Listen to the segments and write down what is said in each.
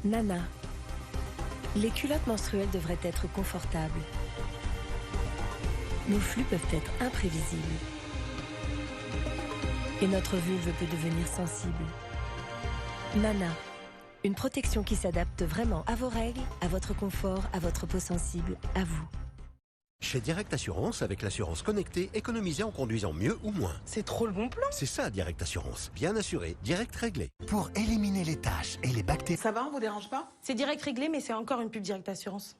Nana. Les culottes menstruelles devraient être confortables. Nos flux peuvent être imprévisibles. Et notre vulve peut devenir sensible. Nana. Une protection qui s'adapte vraiment à vos règles, à votre confort, à votre peau sensible, à vous. Chez Direct Assurance, avec l'assurance connectée, économisez en conduisant mieux ou moins. C'est trop le bon plan. C'est ça, Direct Assurance. Bien assuré, direct réglé. Pour éliminer les taches et les bactéries. Ça va, on vous dérange pas? C'est direct réglé, mais c'est encore une pub Direct Assurance.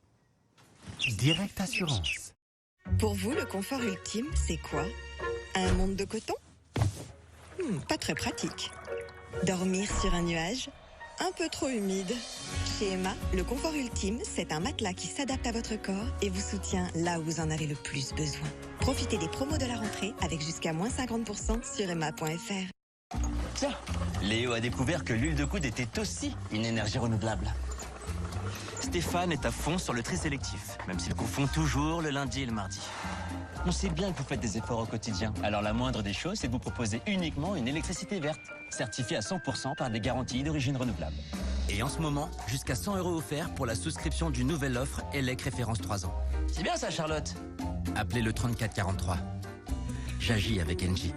Direct Assurance. Pour vous, le confort ultime, c'est quoi? Un monde de coton? Pas très pratique. Dormir sur un nuage? Un peu trop humide. Chez Emma, le confort ultime, c'est un matelas qui s'adapte à votre corps et vous soutient là où vous en avez le plus besoin. Profitez des promos de la rentrée avec jusqu'à moins 50% sur emma.fr. Tiens, Léo a découvert que l'huile de coude était aussi une énergie renouvelable. Stéphane est à fond sur le tri sélectif, même s'il confond toujours le lundi et le mardi. On sait bien que vous faites des efforts au quotidien, alors la moindre des choses, c'est de vous proposer uniquement une électricité verte, certifiée à 100% par des garanties d'origine renouvelable. Et en ce moment, jusqu'à 100 € offerts pour la souscription d'une nouvelle offre ELEC référence 3 ans. C'est bien ça, Charlotte. Appelez le 3443. J'agis avec Engie.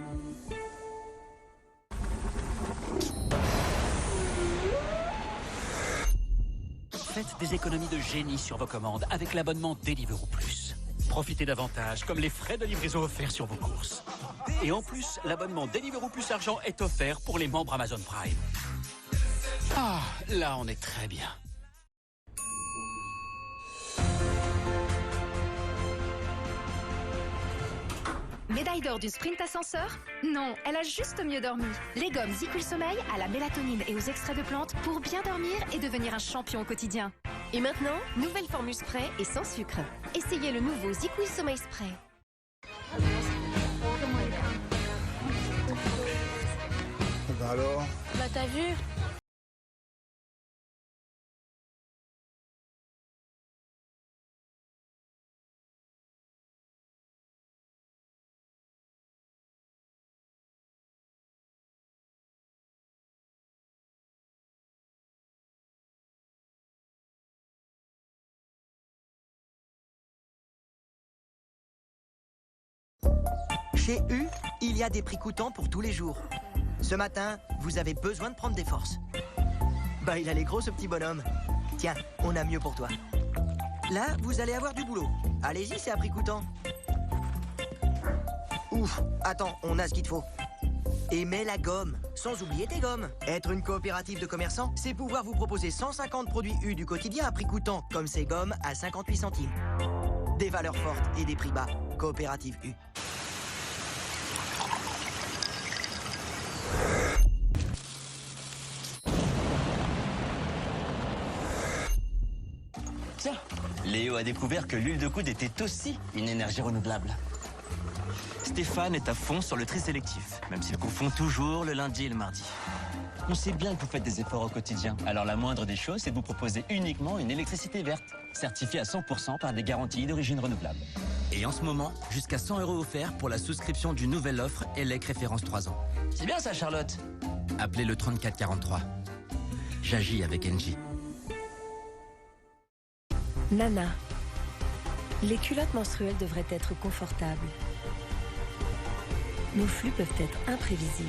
Faites des économies de génie sur vos commandes avec l'abonnement Deliveroo Plus. Profitez d'avantages comme les frais de livraison offerts sur vos courses. Et en plus, l'abonnement Deliveroo Plus Argent est offert pour les membres Amazon Prime. Ah, là on est très bien. Médaille d'or du sprint ascenseur? Non, elle a juste mieux dormi. Les gommes ZzzQuil Sommeil à la mélatonine et aux extraits de plantes pour bien dormir et devenir un champion au quotidien. Et maintenant, nouvelle formule spray et sans sucre. Essayez le nouveau ZzzQuil Sommeil Spray. Bah alors? Bah t'as vu? Chez U, il y a des prix coûtants pour tous les jours. Ce matin, vous avez besoin de prendre des forces. Bah, il a les gros, ce petit bonhomme. Tiens, on a mieux pour toi. Là, vous allez avoir du boulot. Allez-y, c'est à prix coûtant. Ouf, attends, on a ce qu'il te faut. Et mets la gomme, sans oublier tes gommes. Être une coopérative de commerçants, c'est pouvoir vous proposer 150 produits U du quotidien à prix coûtant, comme ces gommes à 58 centimes. Des valeurs fortes et des prix bas. Coopérative U. Tiens, Léo a découvert que l'huile de coude était aussi une énergie renouvelable. Stéphane est à fond sur le tri sélectif, même s'il confond toujours le lundi et le mardi. On sait bien que vous faites des efforts au quotidien, alors la moindre des choses, c'est de vous proposer uniquement une électricité verte, certifiée à 100% par des garanties d'origine renouvelable. Et en ce moment, jusqu'à 100 € offerts pour la souscription d'une nouvelle offre ELEC référence 3 ans. C'est bien ça, Charlotte. Appelez le 3443. J'agis avec Engie. Nana. Les culottes menstruelles devraient être confortables. Nos flux peuvent être imprévisibles.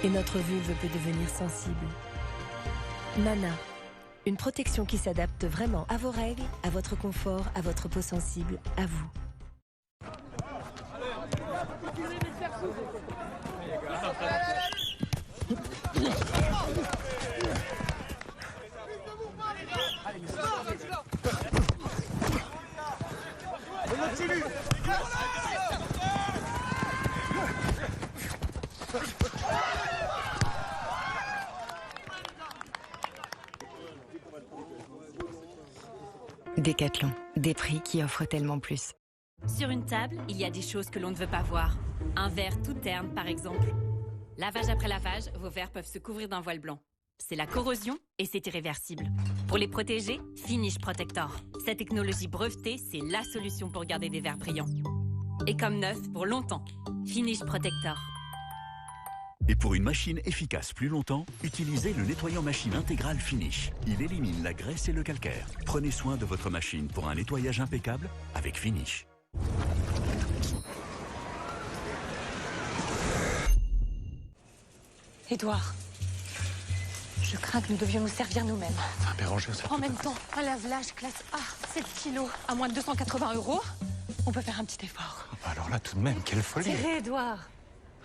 Et notre vulve peut devenir sensible. Nana. Une protection qui s'adapte vraiment à vos règles, à votre confort, à votre peau sensible, à vous. Décathlon, des prix qui offrent tellement plus. Sur une table, il y a des choses que l'on ne veut pas voir. Un verre tout terne, par exemple. Lavage après lavage, vos verres peuvent se couvrir d'un voile blanc. C'est la corrosion et c'est irréversible. Pour les protéger, Finish Protector. Cette technologie brevetée, c'est la solution pour garder des verres brillants. Et comme neuf, pour longtemps. Finish Protector. Et pour une machine efficace plus longtemps, utilisez le nettoyant machine intégral Finish. Il élimine la graisse et le calcaire. Prenez soin de votre machine pour un nettoyage impeccable avec Finish. Édouard, je crains que nous devions nous servir nous-mêmes. Enfin, Bérangère, ça En même temps, un lave-linge classe A, 7 kilos, à moins de 280 €, on peut faire un petit effort. Alors là, tout de même, quelle folie. Serré, Édouard.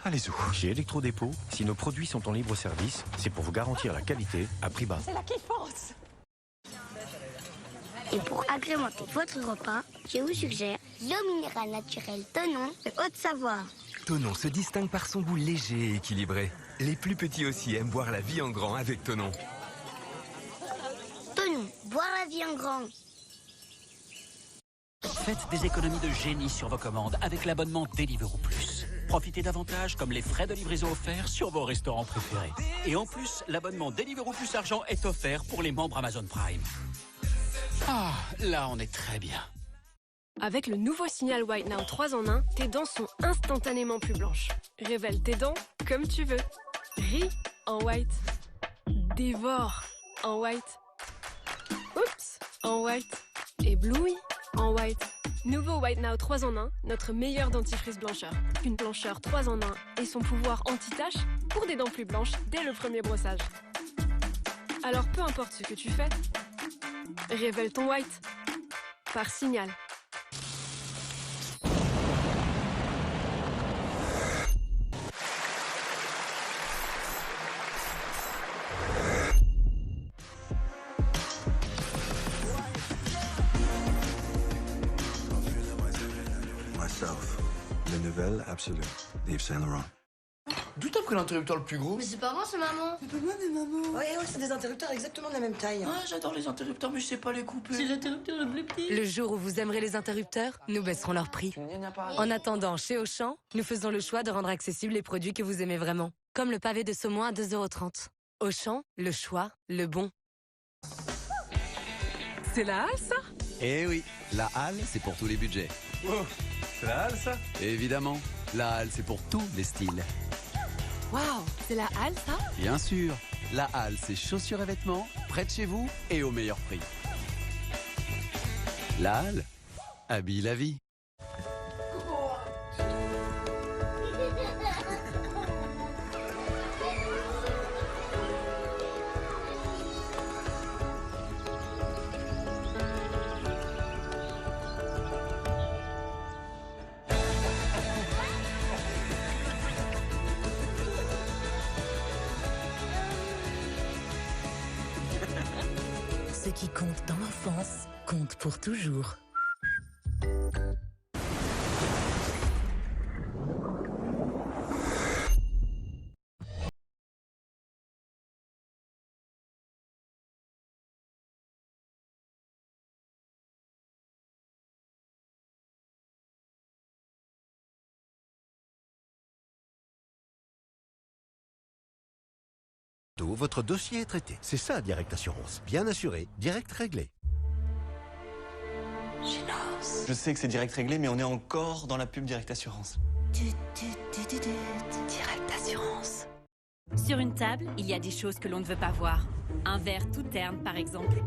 Allez-y. Chez Electrodépôt, si nos produits sont en libre service, c'est pour vous garantir la qualité à prix bas. C'est la kiffance. Et pour agrémenter votre repas, je vous suggère l'eau minérale naturelle Tonon de Haute-Savoie. Tonon se distingue par son goût léger et équilibré. Les plus petits aussi aiment boire la vie en grand avec Tonon. Tonon, boire la vie en grand. Faites des économies de génie sur vos commandes avec l'abonnement Deliveroo Plus. Profitez davantage comme les frais de livraison offerts sur vos restaurants préférés. Et en plus, l'abonnement Deliveroo Plus Argent est offert pour les membres Amazon Prime. Ah, là on est très bien. Avec le nouveau Signal White Now 3 en 1, tes dents sont instantanément plus blanches. Révèle tes dents comme tu veux. Ris en white. Dévore en white. Oups, en white. Éblouis en white. Nouveau White Now 3 en 1, notre meilleur dentifrice blancheur. Une blancheur 3 en 1 et son pouvoir anti-tache pour des dents plus blanches dès le premier brossage. Alors peu importe ce que tu fais, révèle ton white par Signal. Myself, la nouvelle absolue, Yves Saint Laurent. D'où t'as pris l'interrupteur le plus gros? Mais c'est pas moi, c'est maman. C'est pas moi, mais maman. Ouais, c'est des interrupteurs exactement de la même taille. Ah, j'adore les interrupteurs, mais je sais pas les couper. C'est l'interrupteur le plus petit. Le jour où vous aimerez les interrupteurs, nous baisserons leur prix. En attendant, chez Auchan, nous faisons le choix de rendre accessibles les produits que vous aimez vraiment. Comme le pavé de saumon à 2,30 €. Auchan, le choix, le bon. C'est la halle, ça? Eh oui, la halle, c'est pour tous les budgets. Wow, c'est la halle, ça? Évidemment, la halle, c'est pour tous les styles. Waouh, c'est la halle, ça? Bien sûr, la halle, c'est chaussures et vêtements, près de chez vous et au meilleur prix. La halle, habille la vie. Ce qui compte dans l'enfance compte pour toujours. Votre dossier est traité. C'est ça, Direct Assurance. Bien assuré, direct réglé. Je sais que c'est direct réglé, mais on est encore dans la pub Direct Assurance. Direct Assurance. Sur une table, il y a des choses que l'on ne veut pas voir. Un verre tout terne, par exemple.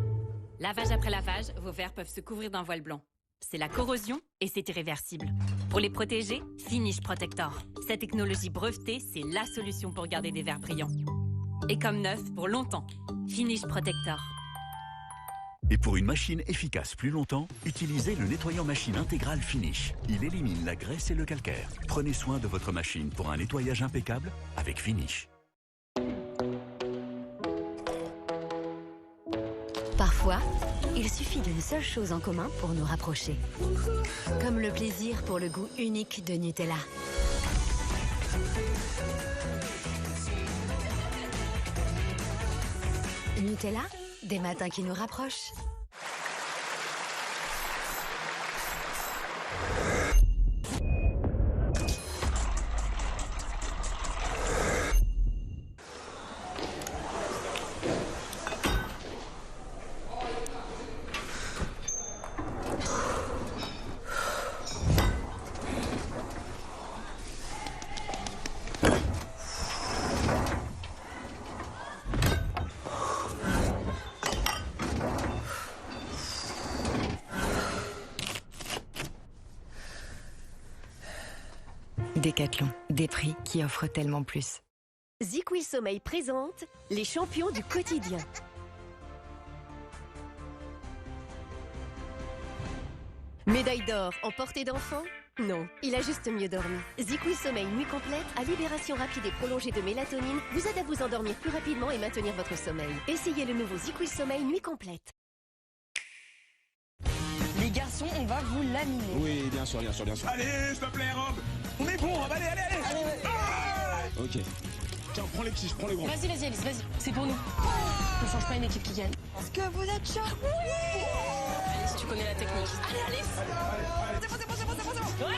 Lavage après lavage, vos verres peuvent se couvrir d'un voile blanc. C'est la corrosion et c'est irréversible. Pour les protéger, Finish Protector. Cette technologie brevetée, c'est la solution pour garder des verres brillants. Et comme neuf pour longtemps. Finish Protector. Et pour une machine efficace plus longtemps, utilisez le nettoyant machine intégral Finish. Il élimine la graisse et le calcaire. Prenez soin de votre machine pour un nettoyage impeccable avec Finish. Parfois, il suffit d'une seule chose en commun pour nous rapprocher. Comme le plaisir pour le goût unique de Nutella. Nutella, des matins qui nous rapprochent. Décathlon, des prix qui offrent tellement plus. ZQuil Sommeil présente les champions du quotidien. Médaille d'or en portée d'enfant? Non, il a juste mieux dormi. ZQuil Sommeil Nuit Complète à libération rapide et prolongée de mélatonine vous aide à vous endormir plus rapidement et maintenir votre sommeil. Essayez le nouveau ZQuil Sommeil Nuit Complète. Les garçons, on va vous laminer. Oui, bien sûr, bien sûr, bien sûr. Allez, s'il te plaît, Rob. On est bon, allez, allez, allez. Ok. Tiens, prends les petits, je prends les grands. Vas-y, vas-y, Alice, vas-y. C'est pour nous. On change pas une équipe qui gagne. Est-ce que vous êtes chaud? Oui. Alice, tu connais la technique. Allez, Alice. C'est bon.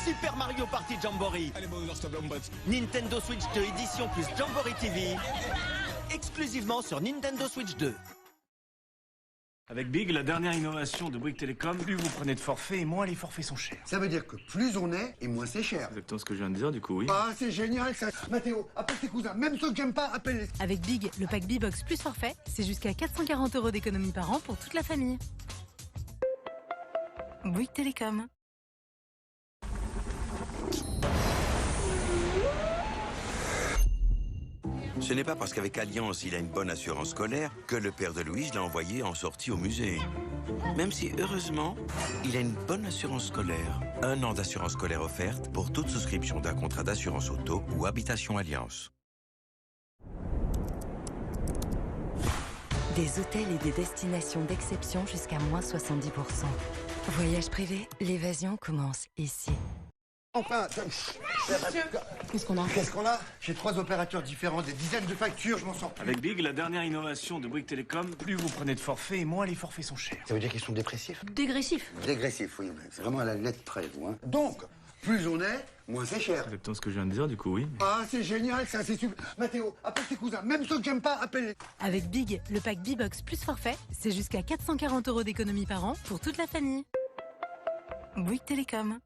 Super Mario Party Jamboree. Allez, bon, stop, Nintendo Switch 2 édition plus Jamboree TV. Exclusivement sur Nintendo Switch 2. Avec Big, la dernière innovation de Bouygues Télécom, plus vous prenez de forfaits et moins les forfaits sont chers. Ça veut dire que plus on est et moins c'est cher. Exactement ce que je viens de dire, du coup, oui. Ah, c'est génial ça. Mathéo, appelle tes cousins. Même ceux que j'aime pas, appelle-les. Avec Big, le pack B-Box plus forfait, c'est jusqu'à 440 € d'économie par an pour toute la famille. Bouygues Télécom. Ce n'est pas parce qu'avec Alliance, il a une bonne assurance scolaire que le père de Louise l'a envoyé en sortie au musée. Même si, heureusement, il a une bonne assurance scolaire. 1 an d'assurance scolaire offerte pour toute souscription d'un contrat d'assurance auto ou habitation Alliance. Des hôtels et des destinations d'exception jusqu'à moins 70%. Voyage privé, l'évasion commence ici. Enfin, qu'est-ce qu'on a? J'ai 3 opérateurs différents, des dizaines de factures, je m'en sors plus. Avec Big, la dernière innovation de Bouygues Télécom, plus vous prenez de forfaits et moins les forfaits sont chers. Ça veut dire qu'ils sont dépressifs? Dégressif. Dégressifs, oui. C'est vraiment à la lettre près, vous. Hein. Donc, plus on est, moins c'est cher. Exactement ce que je viens de dire, du coup, oui. Ah, c'est génial ça, c'est super. Mathéo, appelle tes cousins. Même ceux que j'aime pas, appelle-les. Avec Big, le pack B-Box plus forfait, c'est jusqu'à 440 € d'économie par an pour toute la famille. Bouygues Télécom.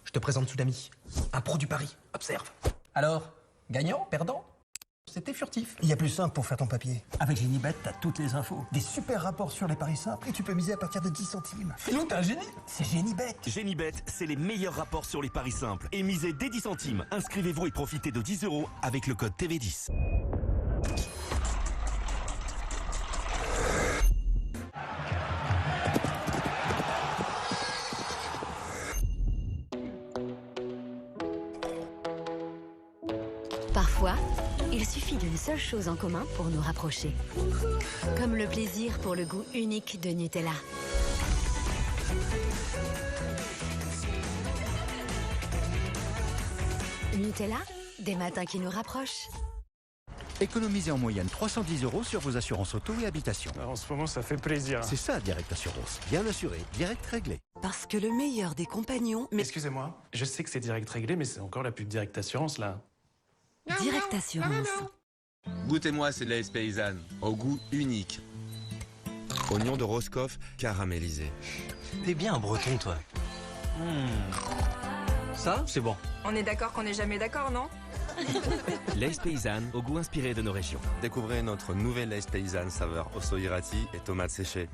Je te présente Tsunami, un pro du pari. Observe. Alors, gagnant, perdant? C'était furtif. Il y a plus simple pour faire ton papier. Avec Génibet, t'as toutes les infos. Des super rapports sur les paris simples et tu peux miser à partir de 10 centimes. Philou, t'es un génie. C'est Génibet. Génibet, c'est les meilleurs rapports sur les paris simples. Et misez dès 10 centimes. Inscrivez-vous et profitez de 10 € avec le code TV10. Parfois, il suffit d'une seule chose en commun pour nous rapprocher. Comme le plaisir pour le goût unique de Nutella. Nutella, des matins qui nous rapprochent. Économisez en moyenne 310 € sur vos assurances auto et habitation. En ce moment, ça fait plaisir. C'est ça, Direct Assurance. Bien assuré, direct réglé. Parce que le meilleur des compagnons... Excusez-moi, je sais que c'est direct réglé, mais c'est encore la pub Direct Assurance, là. Direct Assurance. Goûtez-moi, c'est de la S paysanne, au goût unique. Oignon de Roscoff caramélisé. T'es bien un breton, toi. Ça, c'est bon. On est d'accord qu'on n'est jamais d'accord, non? Lays paysanne, au goût inspiré de nos régions. Découvrez notre nouvelle Lays paysanne saveur ossoirati et tomates séchées.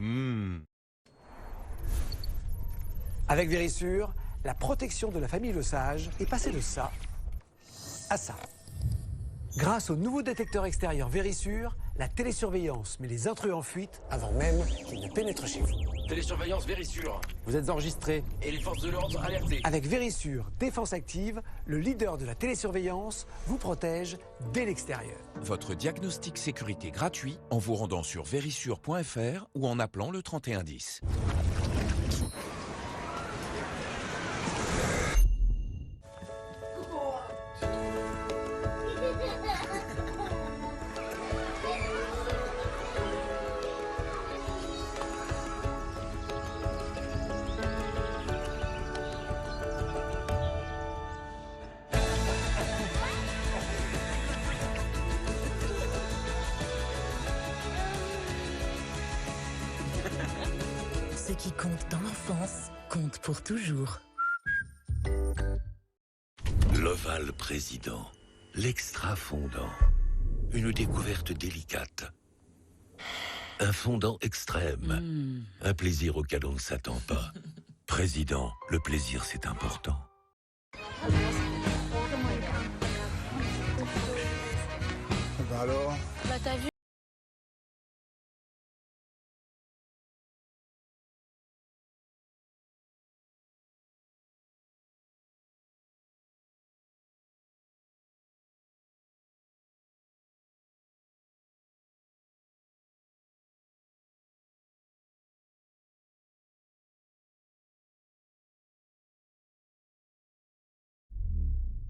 Avec Vérissure, la protection de la famille Le Sage est passée de ça à ça. Grâce au nouveau détecteur extérieur Vérissure, la télésurveillance met les intrus en fuite avant même qu'ils ne pénètrent chez vous. Télésurveillance Vérissure. Vous êtes enregistrés. Et les forces de l'ordre alertées. Avec Vérissure Défense Active, le leader de la télésurveillance vous protège dès l'extérieur. Votre diagnostic sécurité gratuit en vous rendant sur vérissure.fr ou en appelant le 3110. Ce qui compte dans l'enfance compte pour toujours. L'Oval Président, l'extra fondant. Une découverte délicate. Un fondant extrême. Un plaisir auquel on ne s'attend pas. Président, le plaisir c'est important. t'as vu?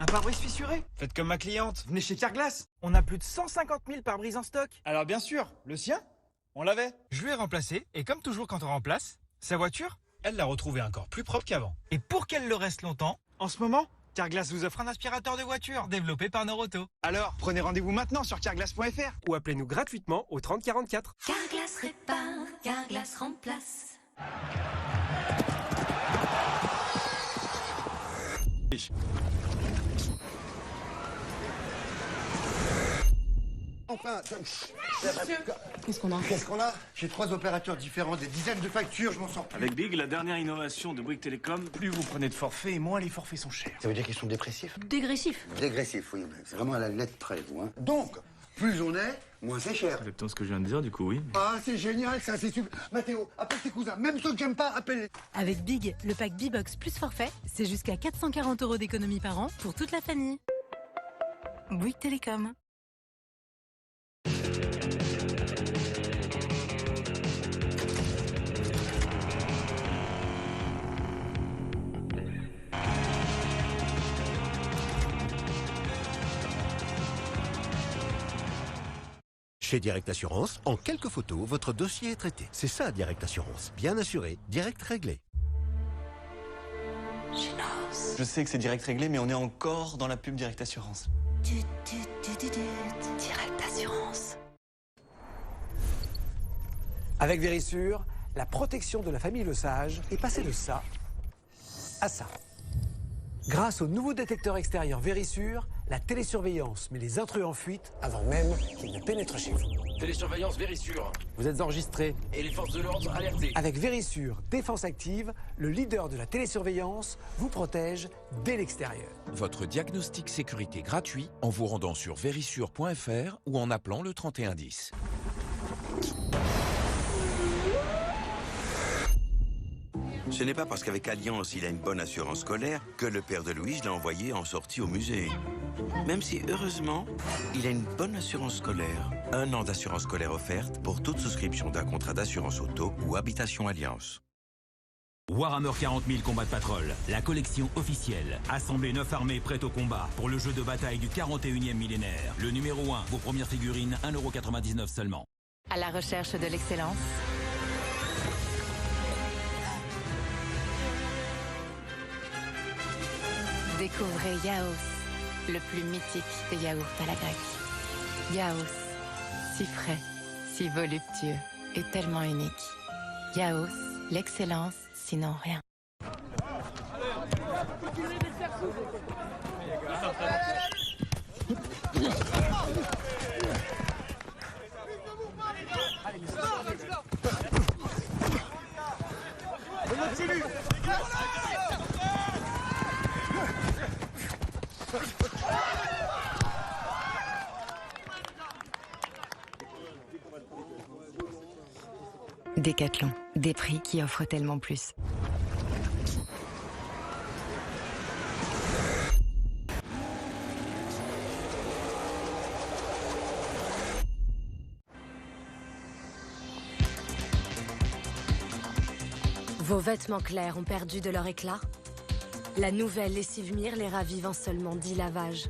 Un pare-brise fissuré? Faites comme ma cliente, venez chez Carglass. On a plus de 150 000 pare-brises en stock. Alors bien sûr, le sien, on l'avait. Je lui ai remplacé, et comme toujours quand on remplace, sa voiture, elle l'a retrouvée encore plus propre qu'avant. Et pour qu'elle le reste longtemps, en ce moment, Carglass vous offre un aspirateur de voiture développé par Noroto. Alors, prenez rendez-vous maintenant sur carglass.fr ou appelez-nous gratuitement au 30 44. Carglass répare, Carglass remplace. Enfin, Qu'est-ce qu'on a? J'ai 3 opérateurs différents, des dizaines de factures, je m'en sors plus. Avec Big, la dernière innovation de Bouygues Télécom, plus vous prenez de forfaits et moins les forfaits sont chers. Ça veut dire qu'ils sont dépressifs? Dégressif. Dégressif, oui, mais c'est vraiment à la lettre près, vous. Hein. Donc, plus on est, moins c'est cher. C'est exactement ce que je viens de dire, du coup, oui. Ah, c'est génial, ça, c'est super. Mathéo, appelle tes cousins, même ceux que j'aime pas, appelle-les. Avec Big, le pack B-Box plus forfait, c'est jusqu'à 440 € d'économie par an pour toute la famille. Bouygues Télécom. Chez Direct Assurance, en quelques photos, votre dossier est traité. C'est ça, Direct Assurance. Bien assuré, direct réglé. Je sais que c'est direct réglé, mais on est encore dans la pub Direct Assurance. Direct Assurance. Avec Vérissure, la protection de la famille Le Sage est passée de ça à ça. Grâce au nouveau détecteur extérieur Vérissure, la télésurveillance met les intrus en fuite avant même qu'ils ne pénètrent chez vous. Télésurveillance Vérissure. Vous êtes enregistré. Et les forces de l'ordre alertées. Avec Vérissure Défense Active, le leader de la télésurveillance vous protège dès l'extérieur. Votre diagnostic sécurité gratuit en vous rendant sur vérissure.fr ou en appelant le 3110. Ce n'est pas parce qu'avec Alliance, il a une bonne assurance scolaire que le père de Louise l'a envoyé en sortie au musée. Même si, heureusement, il a une bonne assurance scolaire. 1 an d'assurance scolaire offerte pour toute souscription d'un contrat d'assurance auto ou habitation Alliance. Warhammer 40 000 Combat de Patrol, la collection officielle. Assemblée 9 armées prêtes au combat pour le jeu de bataille du 41e millénaire. Le numéro 1, vos premières figurines, 1,99 € seulement. À la recherche de l'excellence. Découvrez Yaos, le plus mythique des yaourts à la grecque. Yaos, si frais, si voluptueux et tellement unique. Yaos, l'excellence, sinon rien. Décathlon, des prix qui offrent tellement plus. Vos vêtements clairs ont perdu de leur éclat? La nouvelle lessive Mire les ravive en seulement 10 lavages.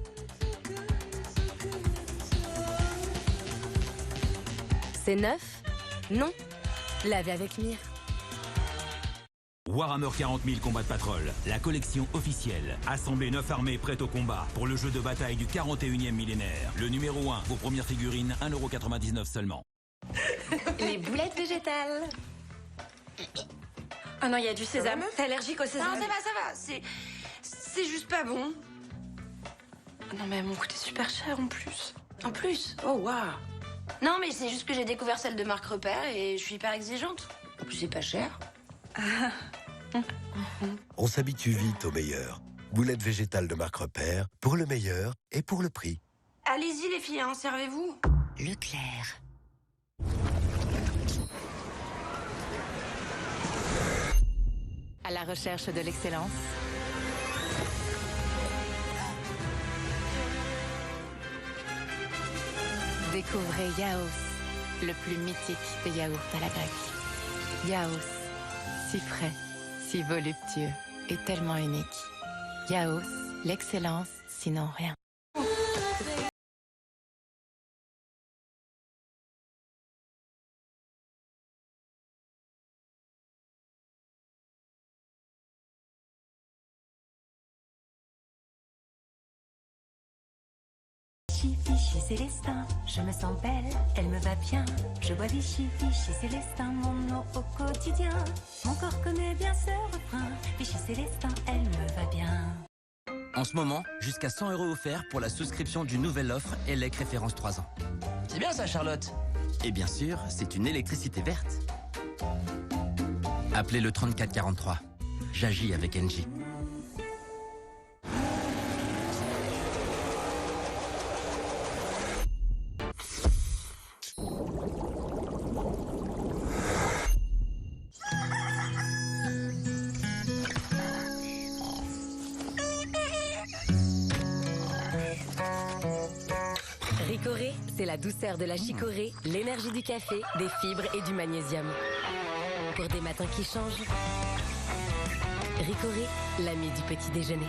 C'est neuf? Non. Lavez avec Mire. Warhammer 40 000 Combat de Patrol, la collection officielle. Assemblée 9 armées prêtes au combat pour le jeu de bataille du 41e millénaire. Le numéro 1, vos premières figurines, 1,99 € seulement. Les boulettes végétales. Ah non, il y a du sésame. T'es allergique au sésame? Non, ça va. C'est juste pas bon. Non, mais elles m'ont coûté super cher en plus. En plus? Oh, waouh. Non, mais c'est juste que j'ai découvert celle de Marc Repère et je suis hyper exigeante. En plus, c'est pas cher. On s'habitue vite au meilleur. Boulettes végétales de Marc Repère, pour le meilleur et pour le prix. Allez-y, les filles, hein, servez-vous. Leclerc. À la recherche de l'excellence. Découvrez Yaos, le plus mythique des yaourts à la grecque. Yaos, si frais, si voluptueux et tellement unique. Yaos, l'excellence, sinon rien. Vichy Célestin, je me sens belle, elle me va bien. Je bois Vichy Célestin, mon eau au quotidien. Mon corps connaît bien ce refrain. Vichy Célestin, elle me va bien. En ce moment, jusqu'à 100 € offerts pour la souscription d'une nouvelle offre ELEC référence 3 ans. C'est bien ça, Charlotte. Et bien sûr, c'est une électricité verte. Appelez le 3443. J'agis avec Engie. Ricoré, c'est la douceur de la chicorée, l'énergie du café, des fibres et du magnésium. Pour des matins qui changent, Ricoré, l'ami du petit déjeuner.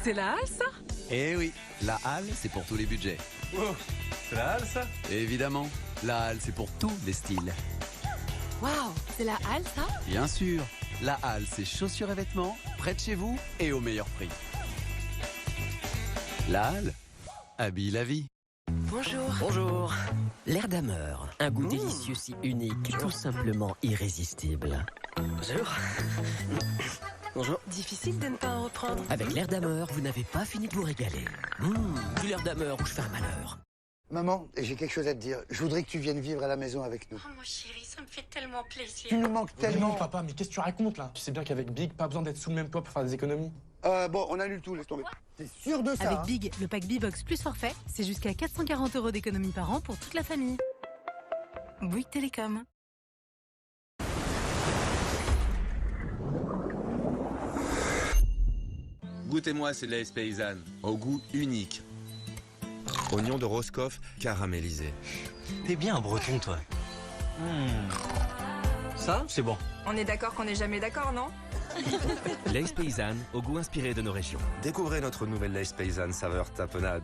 C'est la halle, ça? Eh oui, la halle, c'est pour tous les budgets. Wow, c'est la halle, ça? Évidemment, la halle, c'est pour tous les styles. Waouh, c'est la halle, ça? Bien sûr, la halle, c'est chaussures et vêtements, près de chez vous et au meilleur prix. La halle habille la vie. Bonjour. Bonjour. L'air d'Hammer, un goût délicieux si unique, tout simplement irrésistible. Bonjour. Bonjour. Difficile de ne pas en reprendre. Avec l'air d'Hammer, vous n'avez pas fini de vous régaler. Du l'air d'Hammer où je fais un malheur. Maman, j'ai quelque chose à te dire. Je voudrais que tu viennes vivre à la maison avec nous. Oh mon chéri, ça me fait tellement plaisir. Tu nous manques tellement. Non, papa, mais qu'est-ce que tu racontes là? Tu sais bien qu'avec Big, pas besoin d'être sous le même toit pour faire des économies. Bon, on annule tout, laisse tomber. T'es sûr de ça? Avec Big, le pack B-Box plus forfait, c'est jusqu'à 440 € d'économie par an pour toute la famille. Bouygues Télécom. Goûtez-moi, c'est de la paysanne, au goût unique. Oignon de Roscoff caramélisé. T'es bien un breton, toi. Ça, c'est bon. On est d'accord qu'on n'est jamais d'accord, non? Lays paysanne, au goût inspiré de nos régions. Découvrez notre nouvelle Lays paysanne saveur tapenade.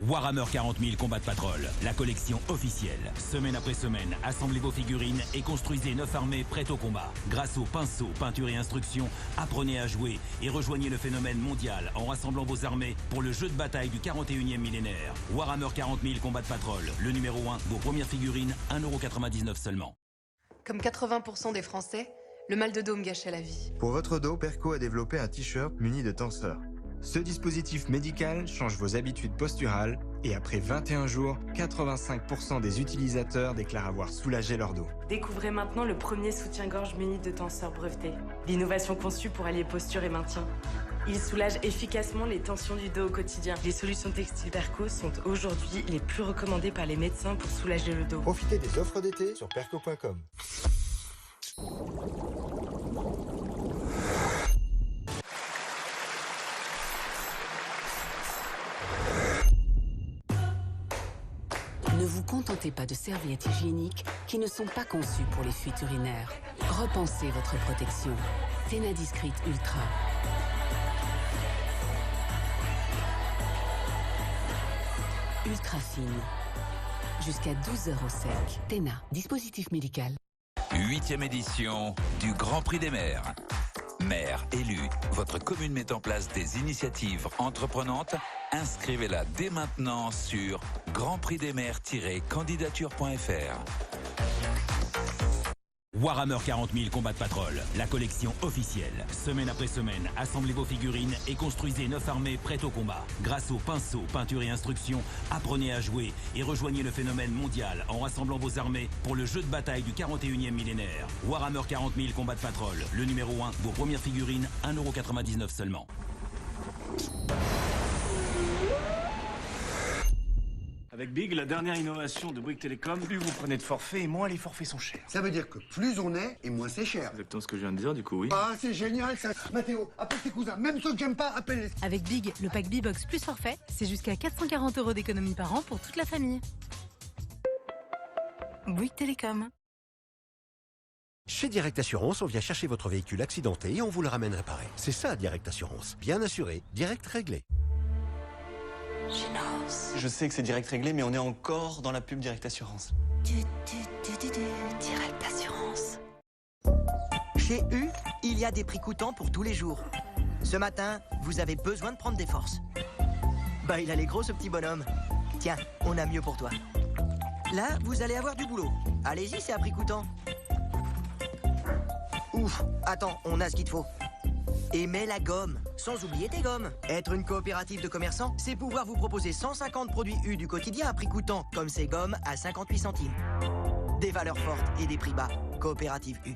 Warhammer 40 000 Combat de Patrol, la collection officielle. Semaine après semaine, assemblez vos figurines et construisez 9 armées prêtes au combat. Grâce aux pinceaux, peinture et instructions, apprenez à jouer et rejoignez le phénomène mondial en rassemblant vos armées pour le jeu de bataille du 41e millénaire. Warhammer 40 000 Combat de Patrol, le numéro 1, vos premières figurines, 1,99 € seulement. Comme 80% des Français, le mal de dos me gâchait la vie. Pour votre dos, Perco a développé un t-shirt muni de tenseur. Ce dispositif médical change vos habitudes posturales et après 21 jours, 85% des utilisateurs déclarent avoir soulagé leur dos. Découvrez maintenant le premier soutien-gorge muni de tenseur breveté. L'innovation conçue pour allier posture et maintien. Il soulage efficacement les tensions du dos au quotidien. Les solutions textiles Perco sont aujourd'hui les plus recommandées par les médecins pour soulager le dos. Profitez des offres d'été sur perco.com. Ne vous contentez pas de serviettes hygiéniques qui ne sont pas conçues pour les fuites urinaires. Repensez votre protection. Tena Discrete Ultra. Ultra fine. Jusqu'à 12 heures au sec. Tena, dispositif médical. 8e édition du Grand Prix des maires. Maire élu, votre commune met en place des initiatives entreprenantes. Inscrivez-la dès maintenant sur grandprixdesmaires-candidature.fr. Warhammer 40 000 Combat de Patrol, la collection officielle. Semaine après semaine, assemblez vos figurines et construisez 9 armées prêtes au combat. Grâce aux pinceaux, peinture et instructions, apprenez à jouer et rejoignez le phénomène mondial en rassemblant vos armées pour le jeu de bataille du 41e millénaire. Warhammer 40 000 Combat de Patrol, le numéro 1, vos premières figurines, 1,99 € seulement. Avec Big, la dernière innovation de Bouygues Télécom, plus vous prenez de forfaits et moins les forfaits sont chers. Ça veut dire que plus on est et moins c'est cher. Exactement ce que je viens de dire, du coup, oui. Ah, c'est génial ça. Mathéo, appelle tes cousins. Même ceux que j'aime pas, appelle-les. Avec Big, le pack B-Box plus forfait, c'est jusqu'à 440 € d'économie par an pour toute la famille. Bouygues Télécom. Chez Direct Assurance, on vient chercher votre véhicule accidenté et on vous le ramène réparé. C'est ça, Direct Assurance. Bien assuré, direct réglé. Je sais que c'est direct réglé, mais on est encore dans la pub Direct Assurance. Direct Assurance. Chez U, il y a des prix coûtants pour tous les jours. Ce matin, vous avez besoin de prendre des forces. Bah, il a les gros, ce petit bonhomme. Tiens, on a mieux pour toi. Là, vous allez avoir du boulot. Allez-y, c'est à prix coûtant. Ouf, attends, on a ce qu'il te faut. Et mets la gomme, sans oublier tes gommes. Être une coopérative de commerçants, c'est pouvoir vous proposer 150 produits U du quotidien à prix coûtant, comme ces gommes à 58 centimes. Des valeurs fortes et des prix bas. Coopérative U.